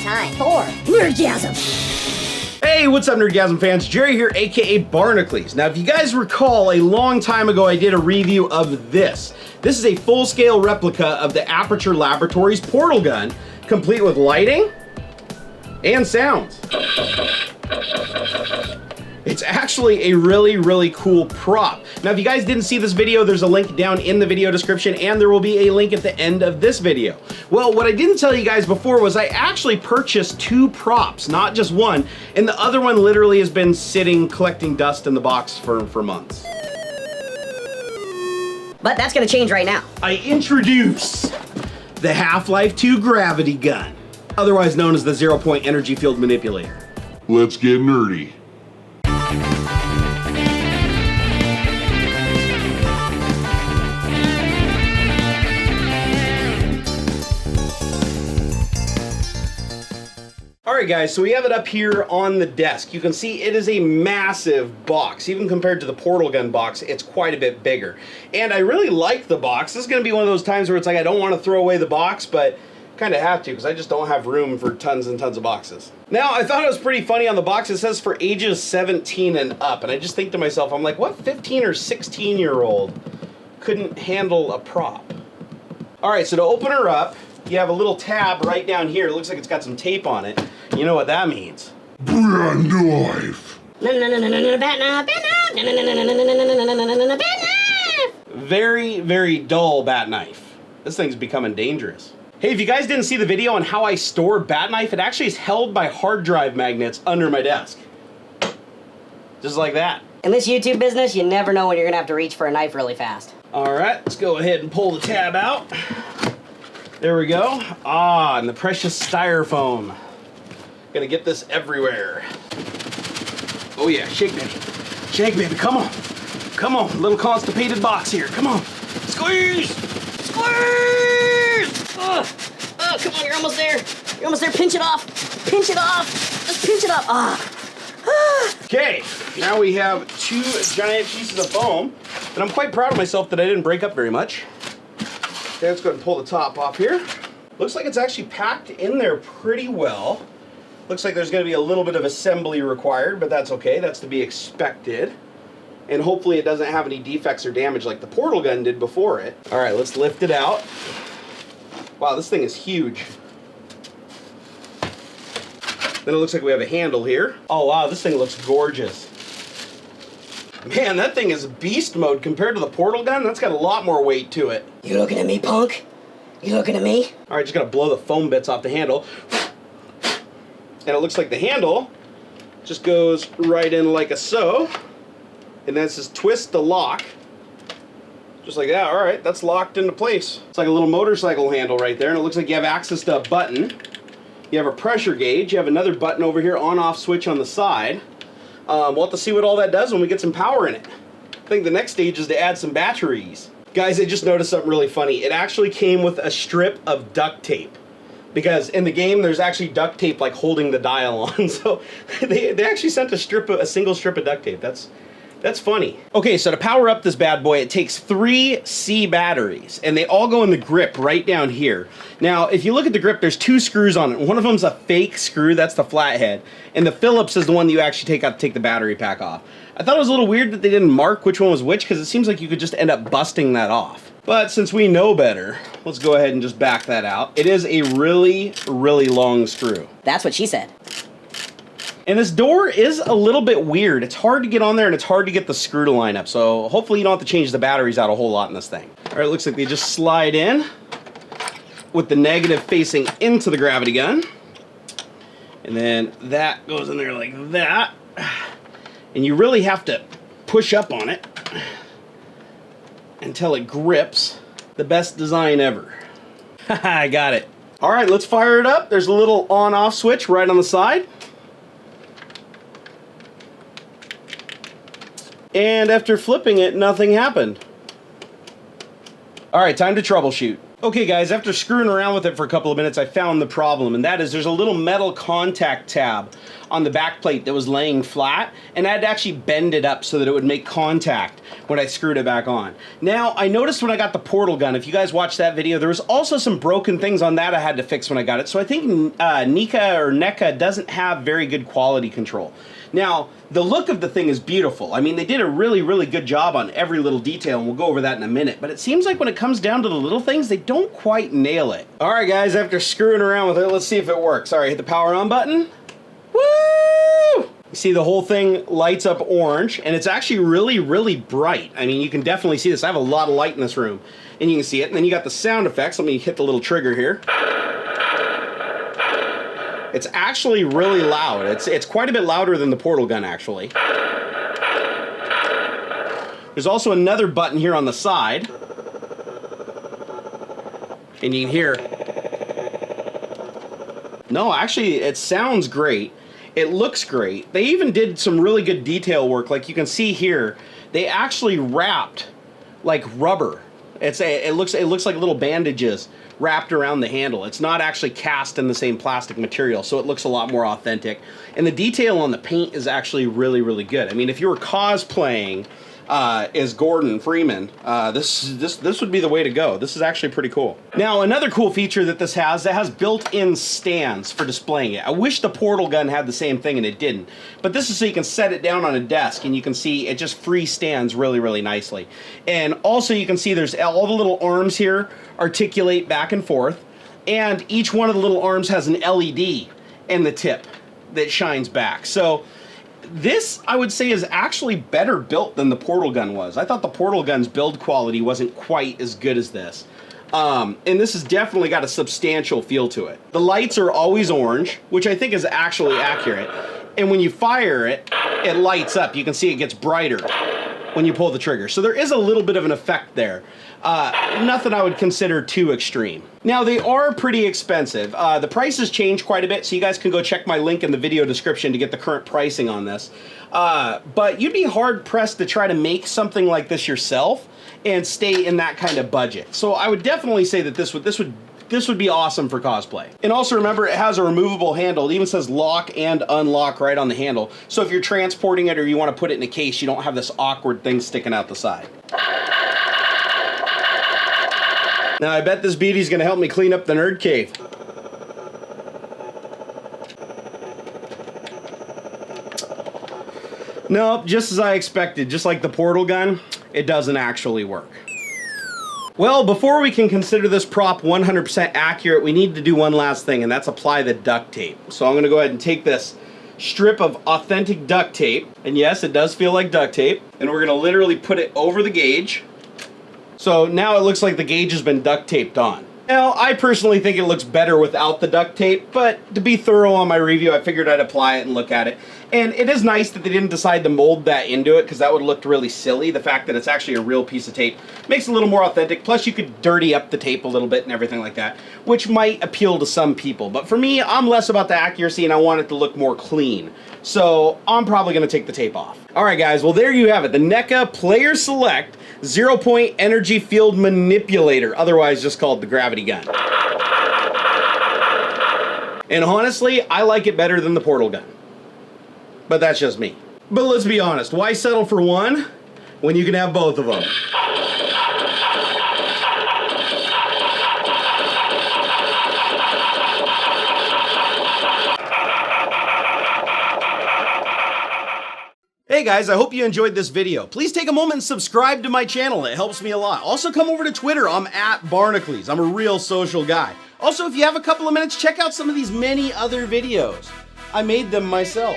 time for Nerdgasm. Hey, what's up, Nerdgasm fans? Jerry here, aka Barnacules. Now, if you guys recall, a long time ago I did a review of this. This is a full-scale replica of the Aperture Laboratories portal gun, complete with lighting and sounds. It's actually a really cool prop. Now, if you guys didn't see this video, there's a link down in the video description, and there will be a link at the end of this video. Well, what I didn't tell you guys before was I actually purchased 2 props, not just one, and the other one literally has been sitting collecting dust in the box for months. But that's gonna change right now. I introduce the Half-Life 2 gravity gun, otherwise known as the zero-point energy field manipulator. Let's get nerdy. Alright guys, so we have it up here on the desk. You can see it is a massive box. Even compared to the portal gun box, it's quite a bit bigger. And I really like the box. This is going to be one of those times where it's like I don't want to throw away the box, but kind of have to because I just don't have room for tons and tons of boxes. Now, I thought it was pretty funny on the box. It says for ages 17 and up. And I just think to myself, I'm like, what 15 or 16-year-old couldn't handle a prop? Alright, so to open her up, you have a little tab right down here. It looks like it's got some tape on it. You know what that means. Bat knife. Very dull bat knife. This thing's becoming dangerous. Hey, if you guys didn't see the video on how I store bat knife, it actually is held by hard drive magnets under my desk. Just like that. In this YouTube business, you never know when you're gonna have to reach for a knife really fast. Alright, let's go ahead and pull the tab out. There we go. Ah, and the precious styrofoam. Gonna get this everywhere. Oh yeah, shake baby. Shake baby, come on. Come on, little constipated box here. Come on. Squeeze! Squeeze! Oh, come on, you're almost there. You're almost there. Pinch it off. Pinch it off. Just pinch it off. Okay, now we have 2 giant pieces of foam, and I'm quite proud of myself that I didn't break up very much. Okay, let's go ahead and pull the top off here. Looks like it's actually packed in there pretty well. Looks like there's going to be a little bit of assembly required, but that's okay. That's to be expected. And hopefully it doesn't have any defects or damage like the portal gun did before it. All right, let's lift it out. Wow, this thing is huge. Then it looks like we have a handle here. Oh wow, this thing looks gorgeous. Man, that thing is beast mode compared to the portal gun. That's got a lot more weight to it. You looking at me, punk? You looking at me? All right, just gotta blow the foam bits off the handle. And it looks like the handle just goes right in like a so. And then it says twist to lock. Just like that. All right, that's locked into place. It's like a little motorcycle handle right there. And it looks like you have access to a button. You have a pressure gauge. You have another button over here, on-off switch on the side. We'll have to see what all that does when we get some power in it. I think the next stage is to add some batteries. Guys, I just noticed something really funny. It actually came with a strip of duct tape. Because in the game, there's actually duct tape like holding the dial on. So they actually sent a single strip of duct tape. That's funny. Okay, so to power up this bad boy, it takes 3 C batteries, and they all go in the grip right down here. Now, if you look at the grip, there's 2 screws on it. One of them's a fake screw, that's the flathead, and the Phillips is the one that you actually take out to take the battery pack off. I thought it was a little weird that they didn't mark which one was which, because it seems like you could just end up busting that off. But since we know better, let's go ahead and just back that out. It is a really long screw. That's what she said. And this door is a little bit weird. It's hard to get on there and it's hard to get the screw to line up. So hopefully you don't have to change the batteries out a whole lot in this thing. All right, it looks like they just slide in with the negative facing into the gravity gun. And then that goes in there like that. And you really have to push up on it until it grips. The best design ever. I got it. All right, let's fire it up. There's a little on-off switch right on the side. And after flipping it, nothing happened. All right, time to troubleshoot. Okay guys, after screwing around with it for a couple of minutes, I found the problem, and that is there's a little metal contact tab on the back plate that was laying flat, and I had to actually bend it up so that it would make contact when I screwed it back on. Now, I noticed when I got the portal gun, if you guys watched that video, there was also some broken things on that I had to fix when I got it, so I think NECA doesn't have very good quality control. Now, the look of the thing is beautiful. I mean, they did a really, really good job on every little detail, and we'll go over that in a minute. But it seems like when it comes down to the little things, they don't quite nail it. All right, guys, after screwing around with it, let's see if it works. All right, hit the power on button. Woo! You see the whole thing lights up orange, and it's actually really, really bright. I mean, you can definitely see this. I have a lot of light in this room, and you can see it. And then you got the sound effects. Let me hit the little trigger here. It's actually really loud. It's quite a bit louder than the portal gun, actually. There's also another button here on the side. And you can hear... No, actually, it sounds great. It looks great. They even did some really good detail work. Like you can see here, they actually wrapped like rubber. It looks like little bandages wrapped around the handle. It's not actually cast in the same plastic material, so it looks a lot more authentic. And the detail on the paint is actually really, really good. I mean, if you were cosplaying as Gordon Freeman, this would be the way to go. This is actually pretty cool. Now, another cool feature that this has, it has built-in stands for displaying it. I wish the portal gun had the same thing, and it didn't. But this is so you can set it down on a desk, and you can see it just free stands really, really nicely. And also you can see there's all the little arms here articulate back and forth, and each one of the little arms has an LED in the tip that shines back. So this, I would say, is actually better built than the portal gun was. I thought the portal gun's build quality wasn't quite as good as this. And this has definitely got a substantial feel to it. The lights are always orange, which I think is actually accurate. And when you fire it, it lights up. You can see it gets brighter when you pull the trigger. So there is a little bit of an effect there. Nothing I would consider too extreme. Now, they are pretty expensive. The prices change quite a bit, so you guys can go check my link in the video description to get the current pricing on this. But you'd be hard-pressed to try to make something like this yourself and stay in that kind of budget. So I would definitely say that this would be awesome for cosplay. And also remember, it has a removable handle. It even says lock and unlock right on the handle. So if you're transporting it or you want to put it in a case, you don't have this awkward thing sticking out the side. Now, I bet this beauty's gonna help me clean up the nerd cave. Nope, just as I expected, just like the portal gun, it doesn't actually work. Well, before we can consider this prop 100% accurate, we need to do one last thing, and that's apply the duct tape. So I'm gonna go ahead and take this strip of authentic duct tape, and yes, it does feel like duct tape, and we're gonna literally put it over the gauge. So now it looks like the gauge has been duct taped on. Now, I personally think it looks better without the duct tape, but to be thorough on my review, I figured I'd apply it and look at it. And it is nice that they didn't decide to mold that into it, because that would have looked really silly. The fact that it's actually a real piece of tape makes it a little more authentic. Plus, you could dirty up the tape a little bit and everything like that, which might appeal to some people. But for me, I'm less about the accuracy, and I want it to look more clean. So I'm probably going to take the tape off. All right, guys. Well, there you have it. The NECA Player Select 0-point Energy Field Manipulator, otherwise just called the Gravity Gun. And honestly, I like it better than the portal gun. But that's just me. But let's be honest, why settle for one when you can have both of them? Hey guys, I hope you enjoyed this video. Please take a moment and subscribe to my channel. It helps me a lot. Also, come over to Twitter. I'm at Barnacules. I'm a real social guy. Also, if you have a couple of minutes, check out some of these many other videos. I made them myself.